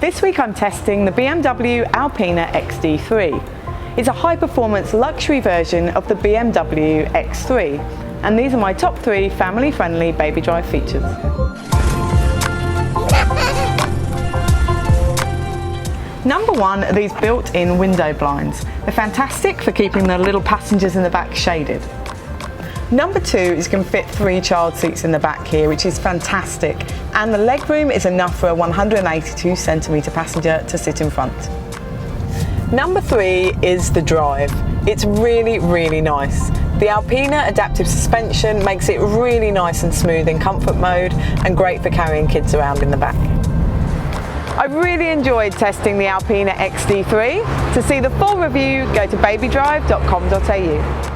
This week I'm testing the BMW Alpina XD3. It's a high-performance luxury version of the BMW X3, and these are my top 3 family-friendly baby drive features. Number 1 are these built-in window blinds. They're fantastic for keeping the little passengers in the back shaded. Number 2 is you can fit 3 child seats in the back here, which is fantastic, and the legroom is enough for a 182 centimetre passenger to sit in front. Number 3 is the drive. It's really nice. The Alpina adaptive suspension makes it really nice and smooth in comfort mode and great for carrying kids around in the back. I really enjoyed testing the Alpina XD3. To see the full review, go to BabyDrive.com.au.